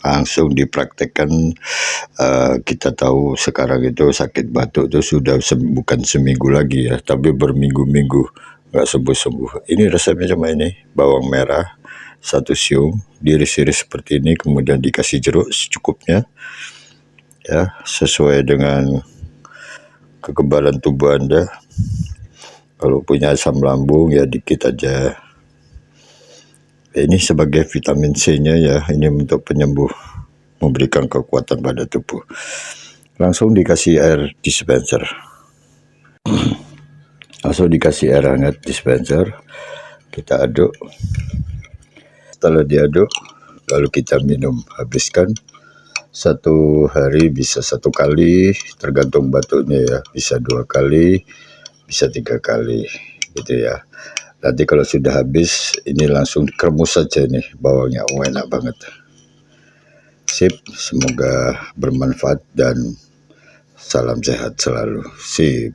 langsung dipraktekkan. Kita tahu sekarang itu sakit batuk itu sudah bukan seminggu lagi ya, tapi berminggu-minggu nggak sembuh-sembuh. Ini resepnya cuma ini, bawang merah 1 siung diiris-iris seperti ini, kemudian dikasih jeruk secukupnya ya, sesuai dengan kekebalan tubuh Anda. Kalau punya asam lambung ya dikit aja. Ini sebagai vitamin C-nya ya, ini untuk penyembuh, memberikan kekuatan pada tubuh. Langsung dikasih air dispenser. Langsung dikasih air hangat dispenser. Kita aduk. Setelah diaduk, lalu kita minum. Habiskan. 1 hari bisa 1 kali, tergantung batuknya ya. Bisa 2 kali, bisa 3 kali gitu ya. Nanti kalau sudah habis, ini langsung dikremus saja nih bawangnya. Enak banget. Sip, semoga bermanfaat dan salam sehat selalu. Sip.